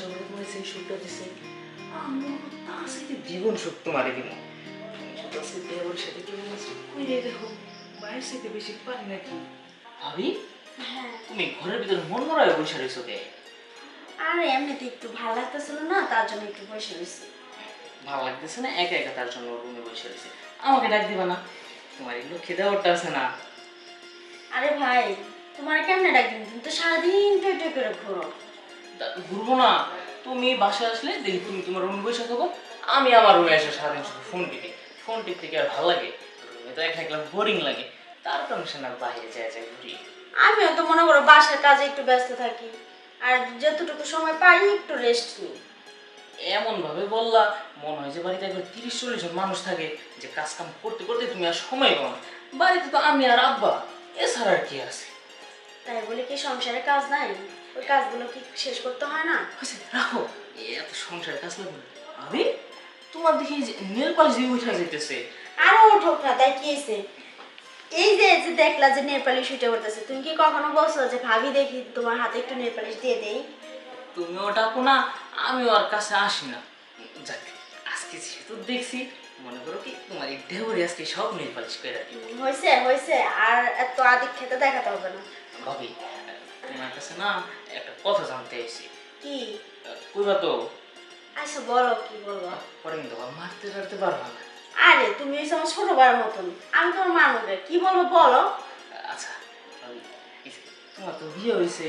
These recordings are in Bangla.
বাসা করে তোমার সেই সুখটা দিছে, আমি তার সাথে জীবন সুখ তোমারে দিব। তুমি শুধু আজকে দেওয়ার সাথে কেমন আছো কইরে দেখো, বাইরের সাথে বেশি পারি নাকি। ভাবি হ্যাঁ, তুমি ঘরের ভিতরে মন মরায় বসে রয়েছো কে? আর এমনিতে একটু ভালো লাগতেছিল না, তার জন্য একটু বসে রয়েছি। ভালো লাগতেছে না একা একা, তার জন্য রুমে বসে রয়েছে। আমাকে ডাক দিবা না? তোমার এগুলো খেতে ওটা আছে না। আরে ভাই, তোমার কেমনে ডাকবেন? তুমি তো সারাদিন টই টই করে ঘোরো। ঘুরবো না, তুমি বাসায় আসলে দেখি তুমি তোমার রুমে বসে থাকো, আমি আমার রুমে এসে সারাদিন শুধু ফোন টিপি। ফোন টিপতে কি আর ভালো লাগে? রুমে তো এক একলা বোরিং লাগে, তার কারণে না বাইরে যায় যায় ঘুরি। আমিও তো মনে করো বাসার কাজে একটু ব্যস্ত থাকি, আর যতটুকু সময় পাই একটু রেস্ট নিই। এমন ভাবে বললা মনে হয় যে বাড়িতে একবার 30-40 জন মানুষ থাকে, যে কাজ কাম করতে করতে তুমি আর সময় পাও না। বাড়িতে তো আমি আর আব্বা, এছাড়া আর কি আছে? তাই বলে কি সংসারে কাজ নাই? ওই কাজগুলো কি শেষ করতে হয় না? হয়েছে, রাখো। এত সংসারের কাজ লাগবে না। আরে তোমার দেখি নেল পালিশ দিয়ে উঠা যেতেছে। আরো উঠোক না, তাই কি হয়েছে? এই যে যে দেখলা যে নেল পালিশ উঠে পড়তেছে, তুমি কি কখনো বলছো যে ভাবি দেখি তোমার হাতে একটু নেল পালিশ দিয়ে দেই? তুমিও ডাকো না, আমিও আর কাছে আসি না। যাক, আজকে যেহেতু দেখছি, মনে করো কি তোমার এই দেহরে আজকে সব নেল পালিশ করে দিই। হয়েছে হয়েছে, আর এত আদিক খেতে দেখাতে হবে না। ভাবি তোমার কাছে না একটা কথা জানতে এসেছি। কি? কইবা তো? আচ্ছা বলো, কি বলবো? পরে কিন্তু আবার মারতে টারতে পারবা না। আরে তুমি হচ্ছে আমার ছোট ভাইয়ের মতন, আমি তোমার মানবে, কি বলবো বলো? আচ্ছা ভাবি, এই যে তোমার তো বিয়ে হয়েছে,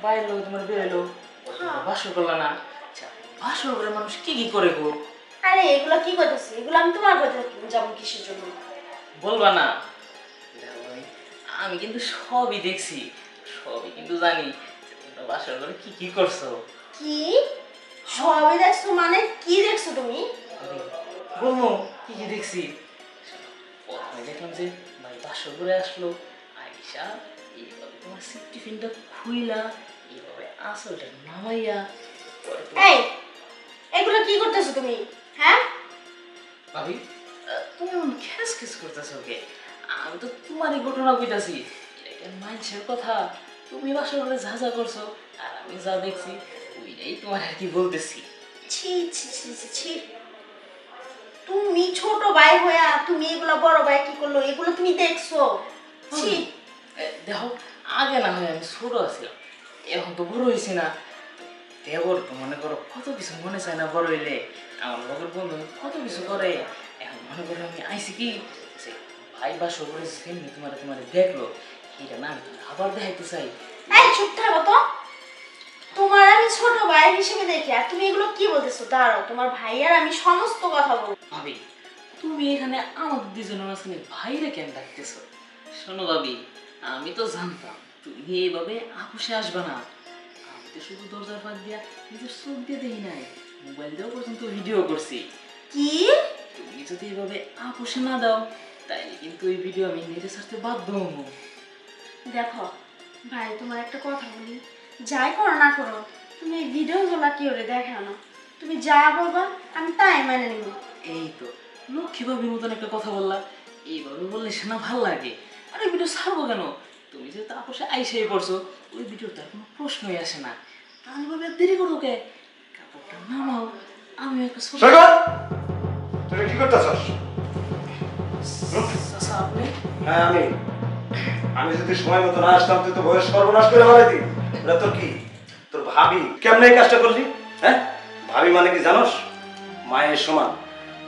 বাইরের লোক তোমার বিয়ে হলো, হ্যাঁ। বাসর করলা না। আচ্ছা, বাসর করে মানুষ কি কি করে গো? আরে এগুলো কি করতেছি? এগুলো আমি তোমার কথা যেমন কিসের জন্য? বলবা না? দেখো ভাই, আমি কিন্তু সবই দেখছি, সবই কিন্তু জানি যে তোমরা বাসর করে কি কি করছো। কি সবই দেখছো? মানে কি দেখছো তুমি? ভাবি, বলবো কি কি দেখছি? প্রথমে দেখলাম যে ভাই বাসর করে আসলো, আইসা এইভাবে তোমার টিফিনটা খুইলা, এইভাবে আসলটা নামাইয়া, পরে তো এই এগুলো কি করতেছো তুমি? হ্যাঁ, ভাবি তুমি এমন খ্যাস খ্যাস করতেছো কে? আমি তো তোমারই ঘটনা কইতাছি, এটা মানুষের কথা। তুমি বাসর করে যা যা করছো আর আমি যা দেখছি, ওইটাই তোমার আর কি বলতেছি। ছি ছি ছি ছি ছি। তুমি ছোট ভাই হইয়া তুমি এগুলো বড় ভাই কি করলো এগুলো তুমি দেখছো? ছি। দেখো, আগে না হয় আমি ছোট আছিলাম, এখন তো বড় হয়েছি না। দেবর তো মনে করো কত কিছু মনে চায় না বড় হইলে। আমার লগের বন্ধু কত কিছু করে। এখন মনে করো আমি আইসি কি যে ভাই বা সবরে সেমনি তোমার তোমার দেখলো, এটা না আমি তোমার আবার দেখাইতে চাই। এই চুপ থাকো তো। তোমার আমি ছোট ভাই হিসেবে দেখি, আর তুমি এগুলো কি বলতেছো? দাঁড়াও, তোমার ভাই আর আমি সমস্ত কথা বলবো। ভাবি তুমি এখানে আমাদের দুজনের মাঝখানে ভাইরে কেন ডাকতেছো? শোনো ভাবি, আমি তো জানতাম তুমি এইভাবে আপুসে আসবে না। আমি তো শুধু দরজার ফাঁক দিয়া নিজের চোখ দিয়ে দেখি নাই, মোবাইল দিয়েও পর্যন্ত ভিডিও করছি। কি? তুমি যদি এভাবে আপুসে না দাও, তাইলে কিন্তু এই ভিডিও আমি নেটে ছাড়তে বাধ্য হবো। দেখো ভাই, তোমার একটা কথা বলি, যাই করো না করো, তুমি এই ভিডিওগুলো কি করে দেখাও না? তুমি যা বলবা আমি তাই মেনে নিব। এই তো লক্ষ্মী ভাবির মতন একটা কথা বললা, এইভাবে বললে সে না ভাল লাগে। আর এই ভিডিও ছাড়বো কেন? তুমি যেহেতু আপুসে আইসাই পড়ছো, ওই ভিডিও তার কোনো প্রশ্নই আসে না। তাহলে ভাবে দেরি করো কে? কাপড়টা নামাও, আমি একটা ছোট। সাগর, তুই কি করতেছস? চাচা আপনি? হ্যাঁ আমি। আমি যদি সময় মতো না আসতাম তুই তো বয়স সর্বনাশ করে ফেলাইতি। এটা তোর কি? তোর ভাবি কেমনে এই কাজটা করলি? হ্যাঁ, ভাবি মানে কি জানোস? মায়ের সমান।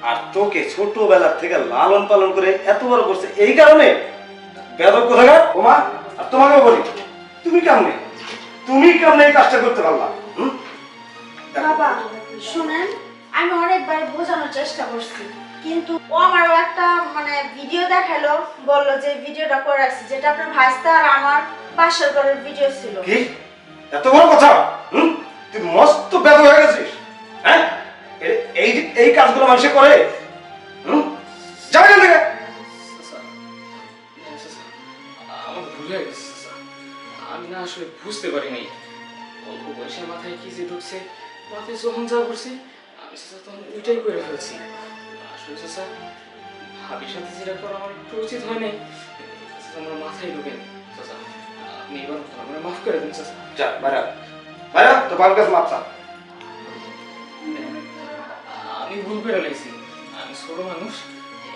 আর তোকে ছোটবেলার থেকে লালন পালন করে এত বড় করছে এই কারণে। বেদব কোথাকার ওমা। আর তোমাকেও বলি, তুমি কেমনে এই কাজটা করতে পারলা? বাবা শুনেন, আমি অনেকবার বোঝানোর চেষ্টা করছি, কিন্তু ও আমারও একটা মানে ভিডিও দেখালো, বললো যে ভিডিওটা করে রাখছি, যেটা আপনার ভাইস্তা আর আমার বাসর ঘরের ভিডিও ছিল। কি এত বড় কথা? তুই মস্ত বেদ হয়ে গেছিস। হ্যাঁ, এই এই কাজগুলো মানুষে করে। যাবে না থেকে। চাচা, চাচা, আমার ভুল হয়ে গেছে চাচা। আমি না আসলে বুঝতে পারিনি অল্প বয়সে মাথায় কি যে ঢুকছে, মাথায় যখন যা করছি আমি চাচা তখন ওইটাই করে ফেলছি। আসলে চাচা, ভাবির সাথে যেটা করা আমার একটু উচিত হয় নাই, চাচা আমার মাথায় ঢুকেনি। চাচা আপনি এবার আমার মাফ করে দিন চাচা। যা বাইরে, বাইরে তো বাবার কাছে মাপ চা। ভুল করে লাইছি, আমি ছোট মানুষ,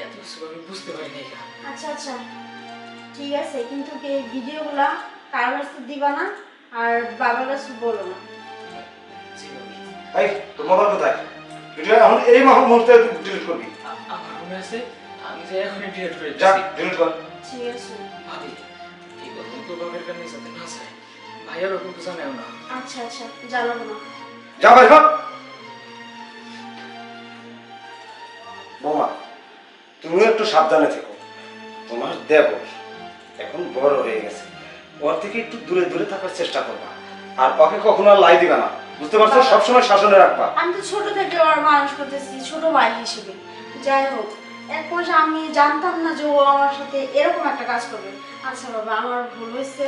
এত কিছু আমি বুঝতে পারি নাই। আচ্ছা আচ্ছা ঠিক আছে, কিন্তু এই ভিডিওগুলা কারোর কাছে দিবা না আর বাবার কাছে বলো না। জি ভাবি। এই তোর মোবাইল কোথায়? ভিডিও এখন এই মুহূর্তে ডিলিট করবি। আমার রুমে আছে, আমি যে এখনই ডিলিট করে যা দিচ্ছি। ডিলিট কর। ঠিক আছে ভাবি এই কথা তো বাবার কানে যাতে না যায়, ভাইয়ারও কিন্তু জানেও না। আচ্ছা আচ্ছা জানাবো না। যা ভাই হোক। বৌমা তুমিও একটু সাবধানে থেকো, তোমার দেবর এখন বড় হয়ে গেছে, ওর থেকে একটু দূরে দূরে থাকার চেষ্টা করবা, আর ওকে কখনো আর লাই দিবা না, বুঝতে পারছো? সবসময় শাসনে রাখবা। আমি তো ছোট থেকে ওর মানুষ করতেছি ছোট ভাই হিসেবে। যাই হোক এক পয়সা আমি জানতাম না যে ও আমার সাথে এরকম একটা কাজ করবে। আচ্ছা বাবা আমার ভুল হয়েছে,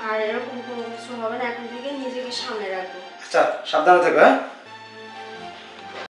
আর এরকম কোনো কিছু হবে না, এখন থেকে নিজেকে সামনে রাখবো। আচ্ছা সাবধানে থেকো, হ্যাঁ?